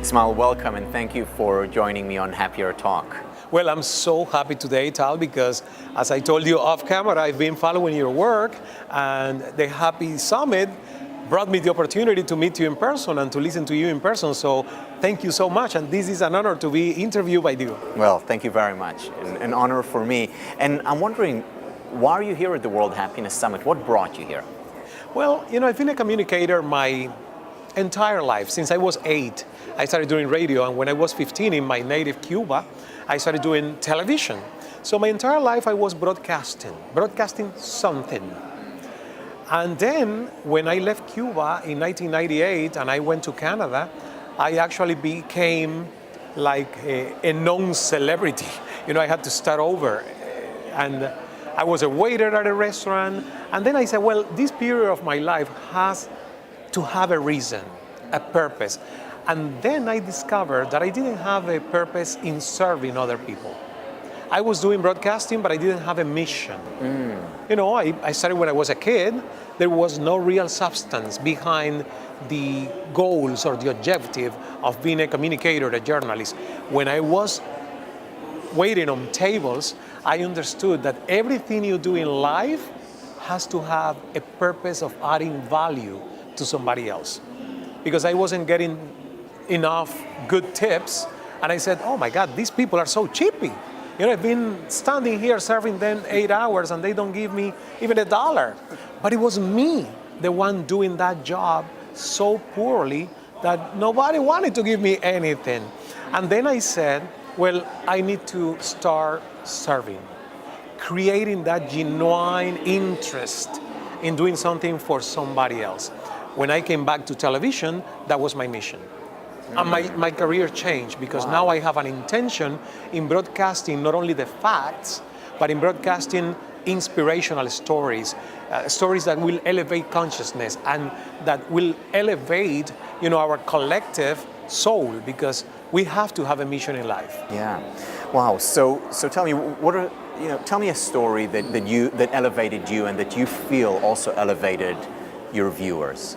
Ismael, welcome and thank you for joining me on Happier Talk. Well, I'm so happy today, Tal, because as I told you off camera, I've been following your work, and the Happy Summit brought me the opportunity to meet you in person and to listen to you in person. So thank you so much, and this is an honor to be interviewed by you. Well, thank you very much. An honor for me. And I'm wondering, why are you here at the World Happiness Summit? What brought you here? Well, I've been a communicator my entire life. Since I was 8, I started doing radio, and when I was 15 in my native Cuba, I started doing television. So my entire life I was broadcasting something. And then when I left Cuba in 1998 and I went to Canada, I actually became like a known celebrity. I had to start over. And I was a waiter at a restaurant. And then I said, well, this period of my life has to have a reason, a purpose. And then I discovered that I didn't have a purpose in serving other people. I was doing broadcasting, but I didn't have a mission. I started when I was a kid. There was no real substance behind the goals or the objective of being a communicator, a journalist. When I was waiting on tables, I understood that everything you do in life has to have a purpose of adding value to somebody else. Because I wasn't getting enough good tips, and I said, oh my God, these people are so cheapy. I've been standing here serving them 8 hours and they don't give me even $1. But it was me, the one doing that job so poorly that nobody wanted to give me anything. And then I said, well, I need to start serving, creating that genuine interest in doing something for somebody else. When I came back to television, that was my mission. And my career changed because now I have an intention in broadcasting not only the facts, but in broadcasting inspirational stories, stories that will elevate consciousness and that will elevate, our collective soul, because we have to have a mission in life. Yeah. Wow. So tell me, tell me a story that elevated you and that you feel also elevated your viewers.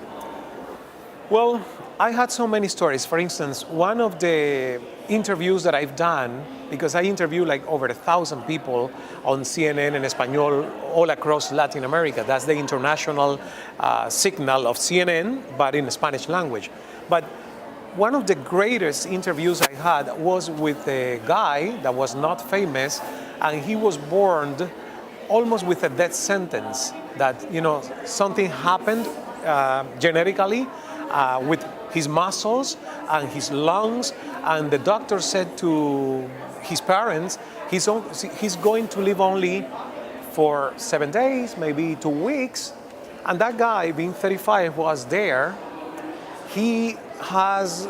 Well, I had so many stories. For instance, one of the interviews that I've done, because I interview like over 1,000 people on CNN and Espanol all across Latin America. That's the international signal of CNN, but in Spanish language. But one of the greatest interviews I had was with a guy that was not famous, and he was born almost with a death sentence. That, something happened genetically with his muscles and his lungs, and the doctor said to his parents, he's going to live only for 7 days, maybe 2 weeks. And that guy, being 35, was there. He has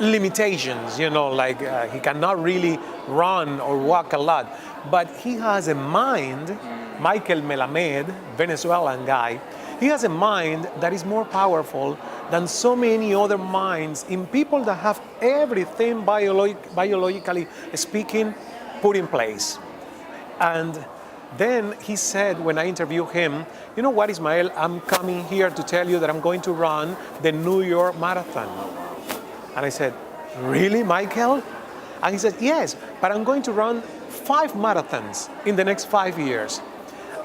limitations, he cannot really run or walk a lot, but he has a mind. Michael Melamed, Venezuelan guy, he has a mind that is more powerful than so many other minds in people that have everything biologically speaking put in place. And then he said, when I interviewed him, you know what, Ismael, I'm coming here to tell you that I'm going to run the New York Marathon. And I said, really, Michael? And he said, yes, but I'm going to run 5 marathons in the next 5 years.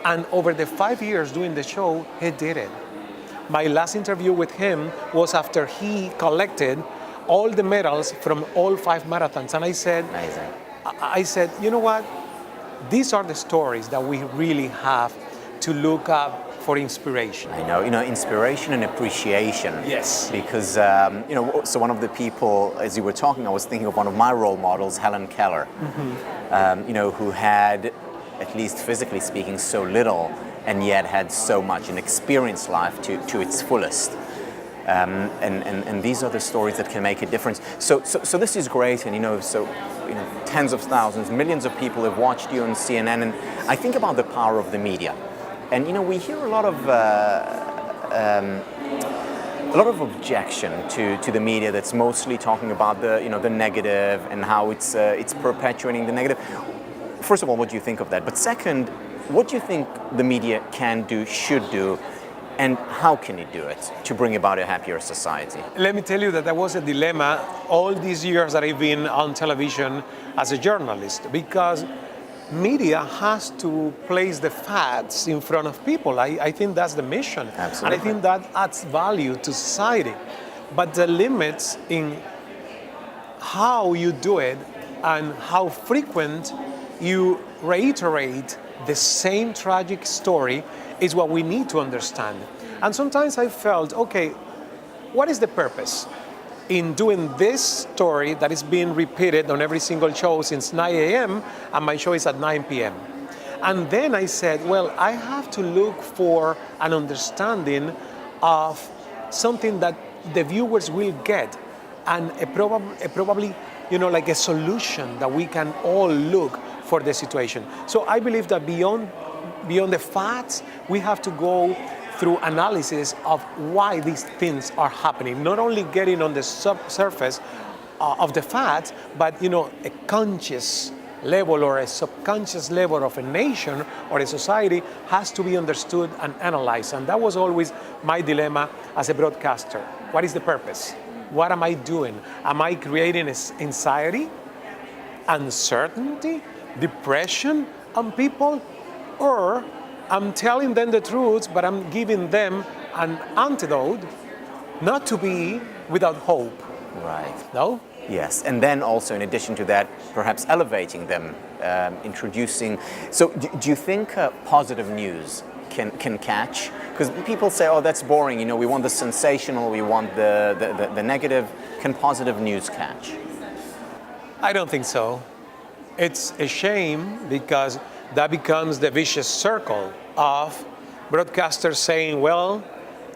And over the 5 years doing the show, he did it. My last interview with him was after he collected all the medals from all 5 marathons. And I said, you know what? These are the stories that we really have to look up for inspiration. I know, inspiration and appreciation. Yes. Because, so one of the people, as you were talking, I was thinking of one of my role models, Helen Keller, who had, at least physically speaking, so little, and yet had so much and experienced life to its fullest. And these are the stories that can make a difference. So this is great, and tens of thousands, millions of people have watched you on CNN, and I think about the power of the media. And we hear a lot of objection to the media that's mostly talking about the negative and how it's perpetuating the negative. First of all, what do you think of that? But second, what do you think the media can do, should do, And how can you do it to bring about a happier society? Let me tell you that was a dilemma all these years that I've been on television as a journalist, because media has to place the facts in front of people. I think that's the mission. Absolutely. And I think that adds value to society. But the limits in how you do it and how frequent you reiterate the same tragic story is what we need to understand. And sometimes I felt, okay, what is the purpose in doing this story that is being repeated on every single show since 9 a.m. and my show is at 9 p.m. And then I said, well, I have to look for an understanding of something that the viewers will get, and probably, like a solution that we can all look for the situation. So I believe that beyond the facts, we have to go through analysis of why these things are happening. Not only getting on the surface of the facts, but a conscious level or a subconscious level of a nation or a society has to be understood and analyzed. And that was always my dilemma as a broadcaster. What is the purpose? What am I doing? Am I creating anxiety, uncertainty, depression on people? Or I'm telling them the truth, but I'm giving them an antidote not to be without hope. Right. No? Yes, and then also in addition to that, perhaps elevating them, introducing. So do you think positive news can catch? Because people say, oh, that's boring, we want the sensational, we want the negative. Can positive news catch? I don't think so. It's a shame, because that becomes the vicious circle of broadcasters saying, well,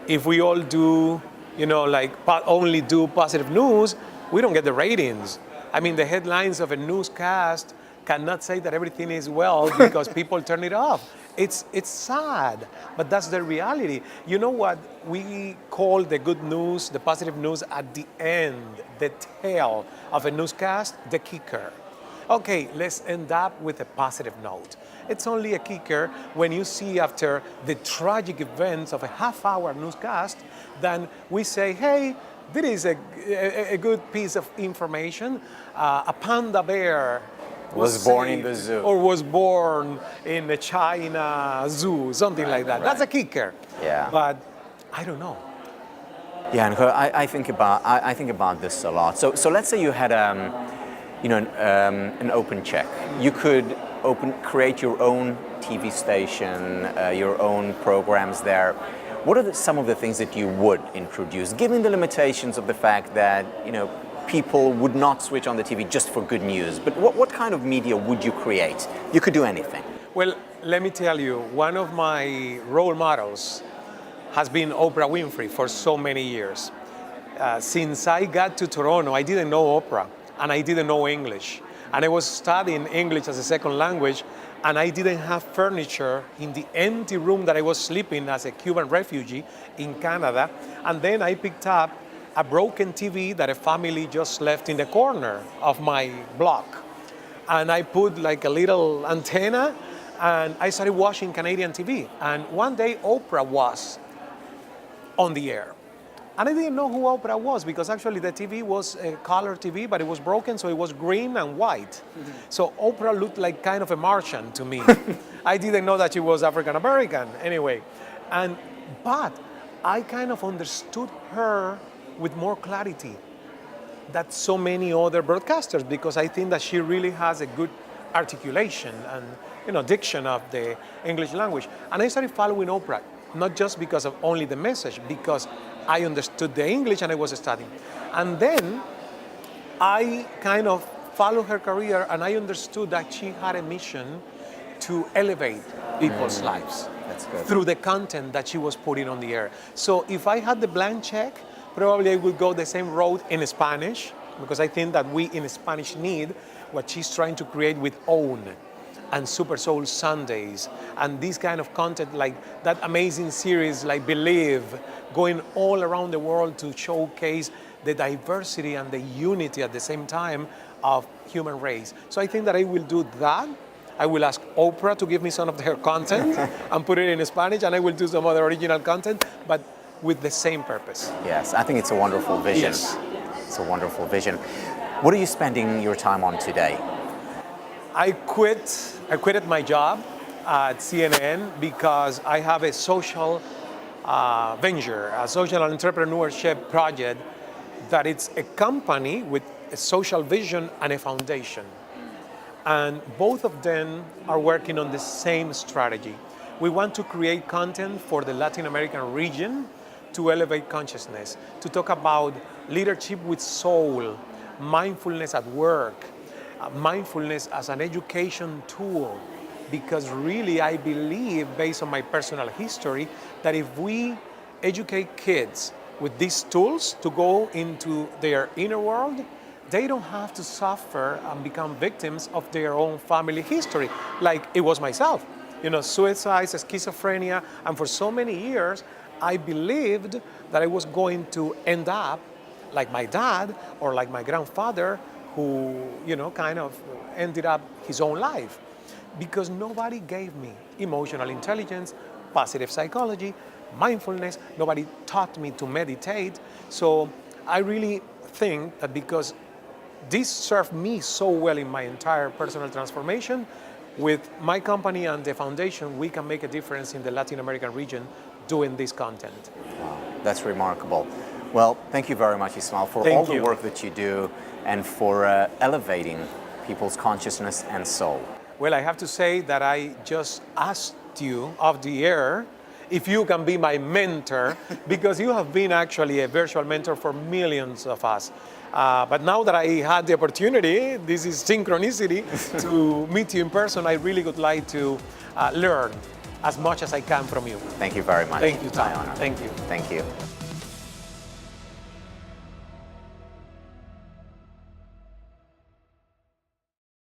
if we all do, only do positive news, we don't get the ratings. I mean, the headlines of a newscast cannot say that everything is well because people turn it off. It's sad, but that's the reality. You know what we call the good news, the positive news at the end, the tail of a newscast, the kicker. Okay, let's end up with a positive note. It's only a kicker when you see after the tragic events of a half-hour newscast, then we say, hey, this is a good piece of information. A panda bear was born in the zoo. Or was born in the China zoo, something like that. Right. That's a kicker. Yeah. But I don't know. Yeah, and I think about this a lot. So let's say you had an open check. You could create your own TV station, your own programs there. What are some of the things that you would introduce, given the limitations of the fact that people would not switch on the TV just for good news? But what kind of media would you create? You could do anything. Well, let me tell you, one of my role models has been Oprah Winfrey for so many years. Since I got to Toronto, I didn't know Oprah, and I didn't know English. And I was studying English as a second language, and I didn't have furniture in the empty room that I was sleeping as a Cuban refugee in Canada. And then I picked up a broken TV that a family just left in the corner of my block. And I put like a little antenna, and I started watching Canadian TV. And one day Oprah was on the air. And I didn't know who Oprah was, because actually the TV was a color TV, but it was broken, so it was green and white. Mm-hmm. So Oprah looked like kind of a Martian to me. I didn't know that she was African American anyway. But I kind of understood her with more clarity than so many other broadcasters, because I think that she really has a good articulation and diction of the English language. And I started following Oprah, not just because of only the message, because I understood the English and I was studying. And then I kind of followed her career, and I understood that she had a mission to elevate people's lives. That's good. Through the content that she was putting on the air. So if I had the blank check, probably I would go the same road in Spanish, because I think that we in Spanish need what she's trying to create with OWN and Super Soul Sundays and this kind of content, like that amazing series like Believe, going all around the world to showcase the diversity and the unity at the same time of human race. So I think that I will do that. I will ask Oprah to give me some of her content and put it in Spanish, and I will do some other original content, but with the same purpose. Yes, I think it's a wonderful vision. Yes. It's a wonderful vision. What are you spending your time on today? I quitted my job at CNN because I have a social venture, a social entrepreneurship project that it's a company with a social vision and a foundation. And both of them are working on the same strategy. We want to create content for the Latin American region to elevate consciousness, to talk about leadership with soul, mindfulness at work, mindfulness as an education tool. Because really, I believe, based on my personal history, that if we educate kids with these tools to go into their inner world, they don't have to suffer and become victims of their own family history, like it was myself. Suicide, schizophrenia, and for so many years, I believed that I was going to end up like my dad or like my grandfather, who, kind of ended up his own life. Because nobody gave me emotional intelligence, positive psychology, mindfulness. Nobody taught me to meditate. So I really think that because this served me so well in my entire personal transformation, with my company and the foundation, we can make a difference in the Latin American region doing this content. Wow, that's remarkable. Well, thank you very much, Ismael, for all the work that you do and for elevating people's consciousness and soul. Well, I have to say that I just asked you off the air if you can be my mentor, because you have been actually a virtual mentor for millions of us. But now that I had the opportunity, this is synchronicity, to meet you in person, I really would like to learn as much as I can from you. Thank you very much. Thank you, Tom. My honor. Thank you. Thank you.